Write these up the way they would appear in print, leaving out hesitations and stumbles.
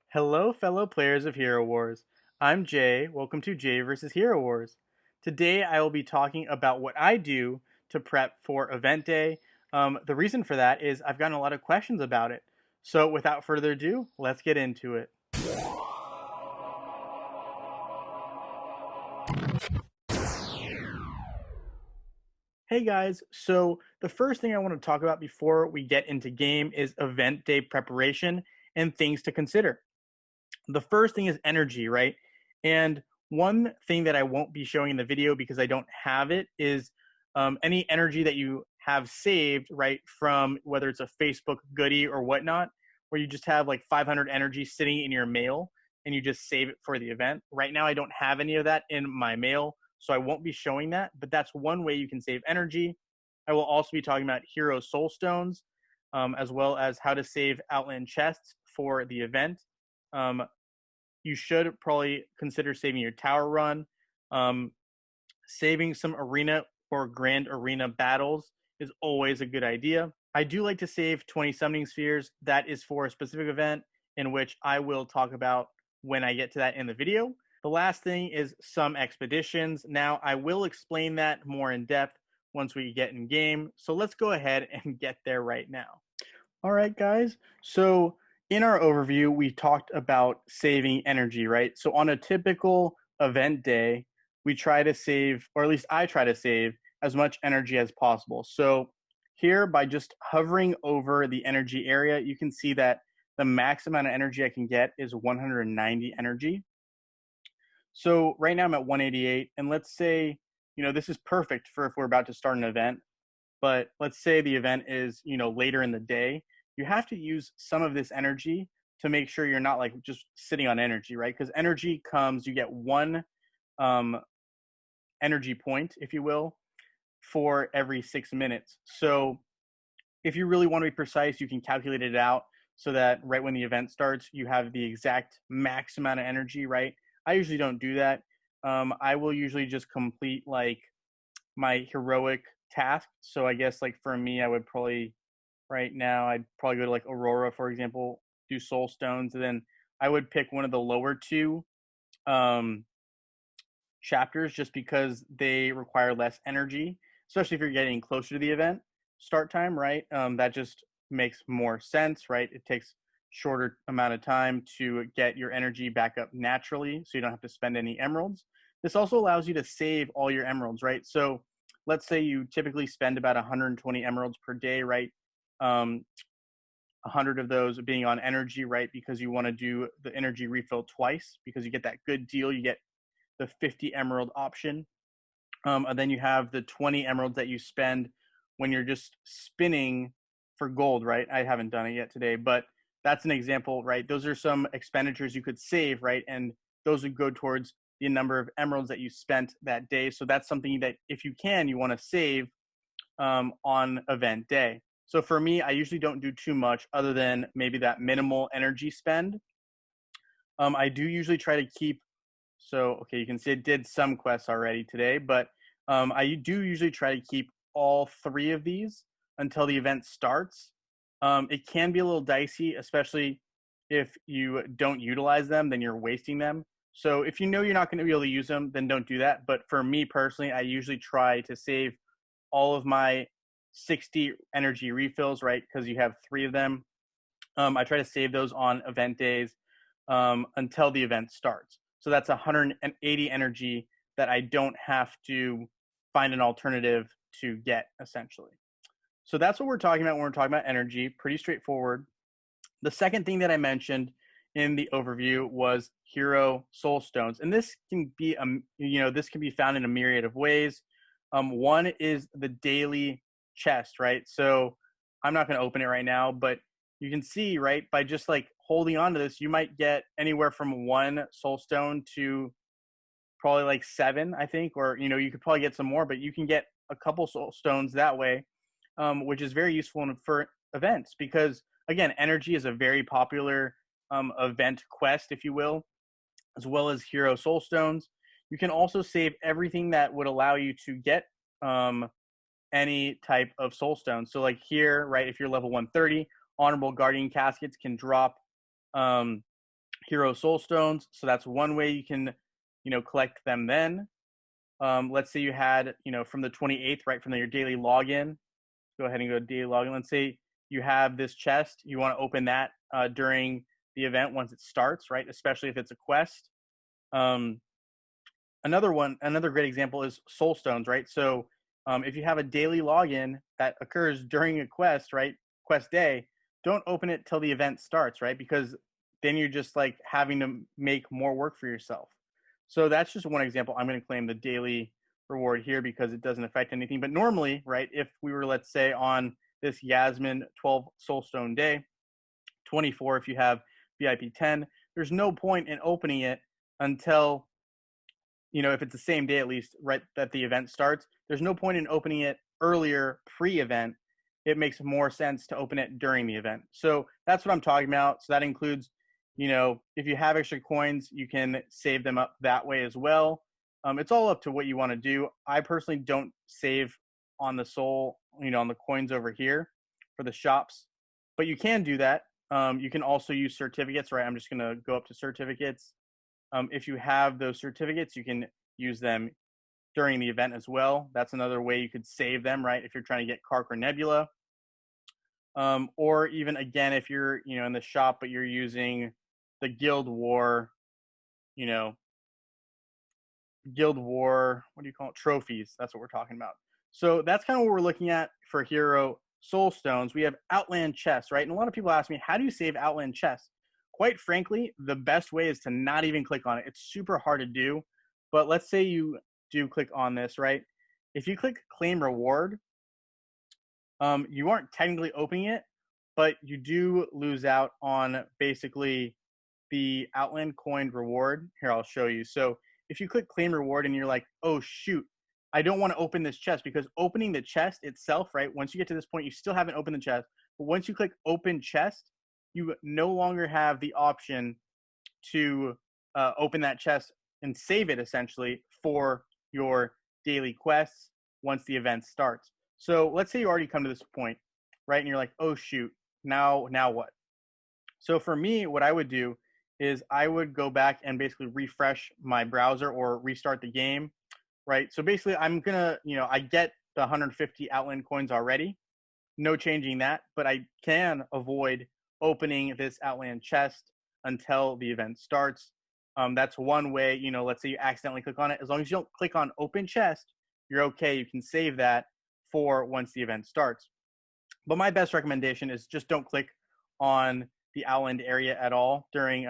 Hello, fellow players of Hero Wars. I'm Jay. Welcome to Jay vs. Hero Wars. Today, I will be talking about what I do to prep for event day. The reason for that is I've gotten a lot of questions about it. So, without further ado, let's get into it. Hey guys, so the first thing I want to talk about before we get into game is event day preparation and things to consider. The first thing is energy, right? And one thing that I won't be showing in the video because I don't have it is any energy that you have saved, right, from whether it's a Facebook goodie or whatnot, where you just have like 500 energy sitting in your mail and you just save it for the event. Right now, I don't have any of that in my mail, so I won't be showing that, but that's one way you can save energy. I will also be talking about hero soul stones, as well as how to save Outland Chests for the event. You should probably consider saving your tower run. Saving some arena or grand arena battles is always a good idea. I do like to save 20 summoning spheres. That is for a specific event in which I will talk about when I get to that in the video. The last thing is some expeditions. Now, I will explain that more in depth once we get in game. So let's go ahead and get there right now. All right, guys. So in our overview, we talked about saving energy, right? So on a typical event day, we try to save, or at least I try to save as much energy as possible. So here, by just hovering over the energy area, you can see that the max amount of energy I can get is 190 energy. So right now I'm at 188, and let's say, this is perfect for if we're about to start an event, but let's say the event is, later in the day. You have to use some of this energy to make sure you're not like just sitting on energy, right? Because energy comes, you get one energy point, if you will, for every 6 minutes. So if you really want to be precise, you can calculate it out so that right when the event starts, you have the exact max amount of energy, right? I usually don't do that. I will usually just complete like my heroic task. So I guess like for me, I would probably right now I'd probably go to like Aurora, for example, do soul stones, and then I would pick one of the lower two um, chapters just because they require less energy, especially if you're getting closer to the event start time, right? That just makes more sense, right? It takes shorter amount of time to get your energy back up naturally, so you don't have to spend any emeralds. This also allows you to save all your emeralds, right? So let's say you typically spend about 120 emeralds per day, right? 100 of those being on energy, right? Because you want to do the energy refill twice because you get that good deal. You get the 50 emerald option. And then you have the 20 emeralds that you spend when you're just spinning for gold, right? I haven't done it yet today, but that's an example, right? Those are some expenditures you could save, right? And those would go towards the number of emeralds that you spent that day. So that's something that if you can, you want to save on event day. So for me, I usually don't do too much other than maybe that minimal energy spend. I do usually try to keep, so, okay, you can see I did some quests already today, but I do usually try to keep all three of these until the event starts. It can be a little dicey, especially if you don't utilize them, then you're wasting them. So if you know you're not going to be able to use them, then don't do that. But for me personally, I usually try to save all of my 60 energy refills, right? Because you have three of them. I try to save those on event days until the event starts. So that's 180 energy that I don't have to find an alternative to get, essentially. So that's what we're talking about when we're talking about energy. Pretty straightforward. The second thing that I mentioned in the overview was hero soul stones, and this can be this can be found in a myriad of ways. One is the daily chest, right? So I'm not going to open it right now, but you can see, right, by just like holding on to this, you might get anywhere from one soul stone to probably like 7, I think, or you could probably get some more, but you can get a couple soul stones that way, which is very useful for events because again, energy is a very popular event quest, if you will, as well as hero soul stones. You can also save everything that would allow you to get any type of soul stone. So like here, right, if you're level 130, honorable guardian caskets can drop hero soul stones. So that's one way you can, collect them then. Let's say you had, from the 28th, right from your daily login. Go ahead and go to daily login. Let's say you have this chest. You want to open that during the event once it starts, right? Especially if it's a quest. Another great example is soul stones, right? So if you have a daily login that occurs during a quest, right? Quest day, don't open it till the event starts, right? Because then you're just like having to make more work for yourself. So that's just one example. I'm going to claim the daily reward here because it doesn't affect anything. But normally, right, if we were, let's say, on this Yasmin 12 Soulstone day, 24 if you have VIP 10, there's no point in opening it until, if it's the same day at least, right, that the event starts. There's no point in opening it earlier pre-event. It makes more sense to open it during the event. So that's what I'm talking about. So that includes, if you have extra coins, you can save them up that way as well. It's all up to what you want to do. I personally don't save on the soul, on the coins over here for the shops, but you can do that. You can also use certificates, right? I'm just going to go up to certificates. If you have those certificates, you can use them during the event as well. That's another way you could save them, right? If you're trying to get Kark or Nebula. Or even, again, if you're, in the shop, but you're using the Guild War, what do you call it? Trophies. That's what we're talking about. So that's kind of what we're looking at for Hero Soul Stones. We have Outland Chests, right? And a lot of people ask me, how do you save Outland Chests? Quite frankly, the best way is to not even click on it. It's super hard to do. But let's say you do click on this, right? If you click Claim Reward, you aren't technically opening it, but you do lose out on basically the Outland coin reward. Here, I'll show you. So if you click Claim Reward and you're like, oh, shoot, I don't want to open this chest, because opening the chest itself, right, once you get to this point, you still haven't opened the chest. But once you click Open Chest, you no longer have the option to open that chest and save it, essentially, for your daily quests once the event starts. So let's say you already come to this point, right? And you're like, oh, shoot, now what? So for me, what I would do is I would go back and basically refresh my browser or restart the game, right? So basically I'm going to, I get the 150 Outland coins already. No changing that, but I can avoid opening this Outland chest until the event starts. That's one way, let's say you accidentally click on it. As long as you don't click on Open Chest, you're okay. You can save that for once the event starts. But my best recommendation is just don't click on the Outland area at all during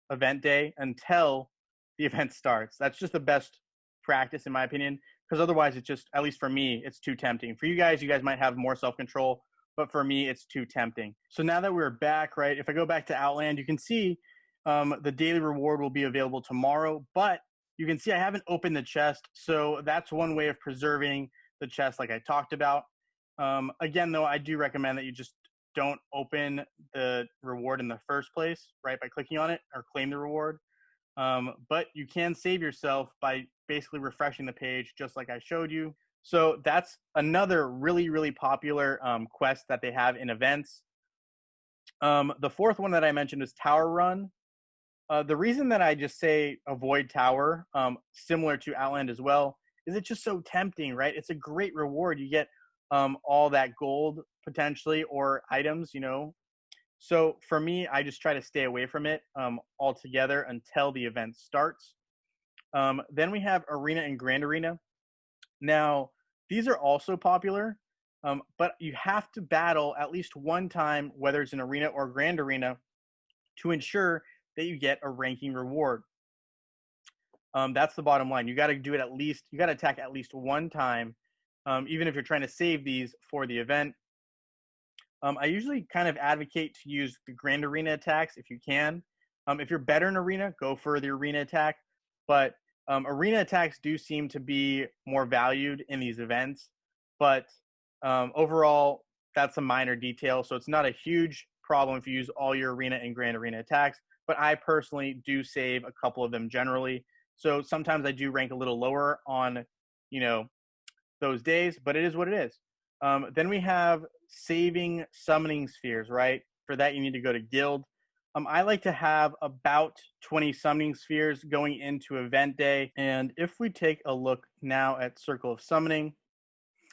event day until the event starts. That's just the best practice, in my opinion, because otherwise it's just, at least for me, it's too tempting. For you guys might have more self-control, but for me, it's too tempting. So now that we're back, right, if I go back to Outland, you can see the daily reward will be available tomorrow, but you can see I haven't opened the chest. So that's one way of preserving the chest like I talked about. Again, though, I do recommend that you just don't open the reward in the first place, right, by clicking on it or claim the reward. But you can save yourself by basically refreshing the page just like I showed you. So that's another really, really popular quest that they have in events. The fourth one that I mentioned is Tower Run. The reason that I just say avoid Tower, similar to Outland as well, is it's just so tempting, right? It's a great reward. You get all that gold potentially or items, So for me, I just try to stay away from it altogether until the event starts. Then we have Arena and Grand Arena. Now, these are also popular, but you have to battle at least one time, whether it's an Arena or Grand Arena, to ensure that you get a ranking reward. That's the bottom line. You got to do it you got to attack at least one time, even if you're trying to save these for the event. I usually kind of advocate to use the Grand Arena attacks if you can. If you're better in Arena, go for the Arena attack. But Arena attacks do seem to be more valued in these events. But overall, that's a minor detail. So it's not a huge problem if you use all your Arena and Grand Arena attacks. But I personally do save a couple of them generally. So sometimes I do rank a little lower on, those days. But it is what it is. Then we have saving summoning spheres, right? For that, you need to go to guild. I like to have about 20 summoning spheres going into event day. And if we take a look now at Circle of Summoning,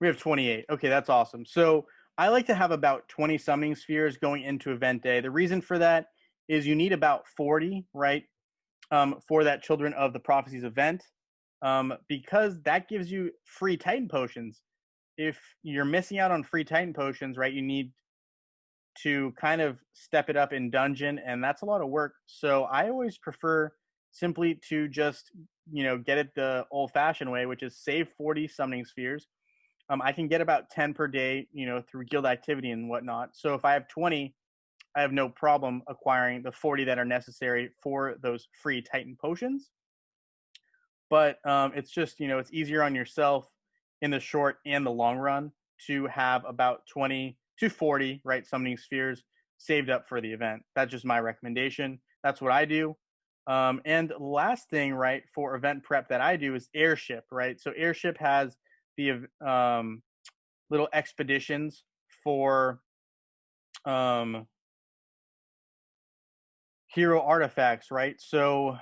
we have 28. Okay, that's awesome. So I like to have about 20 summoning spheres going into event day. The reason for that is you need about 40, right, for that Children of the Prophecies event, because that gives you free Titan potions. If you're missing out on free Titan potions, right, you need to kind of step it up in dungeon, and that's a lot of work. So I always prefer simply to just, get it the old-fashioned way, which is save 40 summoning spheres. I can get about 10 per day, through guild activity and whatnot. So if I have 20, I have no problem acquiring the 40 that are necessary for those free Titan potions. But it's just, it's easier on yourself in the short and the long run to have about 20 to 40, right, summoning spheres saved up for the event. That's just my recommendation. That's what I do. And last thing, right, for event prep that I do is airship, right? So airship has the little expeditions for hero artifacts, right? So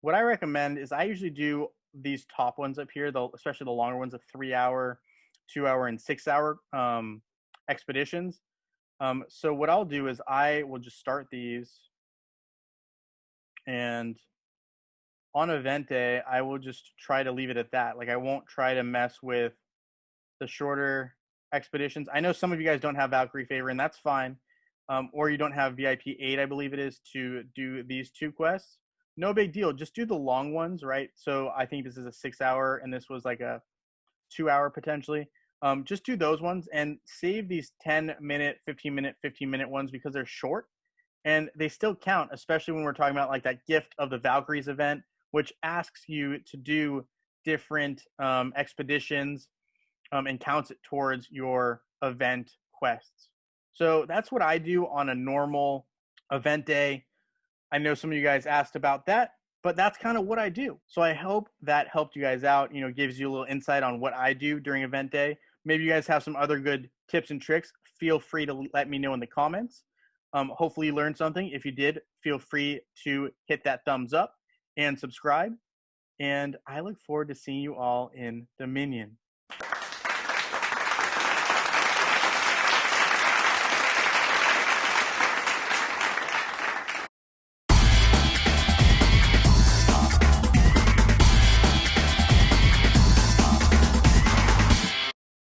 what I recommend is I usually do these top ones up here, especially the longer ones of 3 hour, 2 hour, and 6 hour expeditions. So what I'll do is I will just start these, and on event day, I will just try to leave it at that. Like I won't try to mess with the shorter expeditions. I know some of you guys don't have Valkyrie favor, and that's fine. Or you don't have VIP 8, I believe it is, to do these 2 quests. No big deal. Just do the long ones, right? So I think this is a 6 hour, and this was like a 2 hour potentially. Just do those ones and save these 10-minute, 15-minute, 15-minute ones because they're short and they still count, especially when we're talking about like that gift of the Valkyries event, which asks you to do different expeditions and counts it towards your event quests. So that's what I do on a normal event day. I know some of you guys asked about that, but that's kind of what I do. So I hope that helped you guys out, gives you a little insight on what I do during event day. Maybe you guys have some other good tips and tricks. Feel free to let me know in the comments. Hopefully you learned something. If you did, feel free to hit that thumbs up and subscribe. And I look forward to seeing you all in Dominion.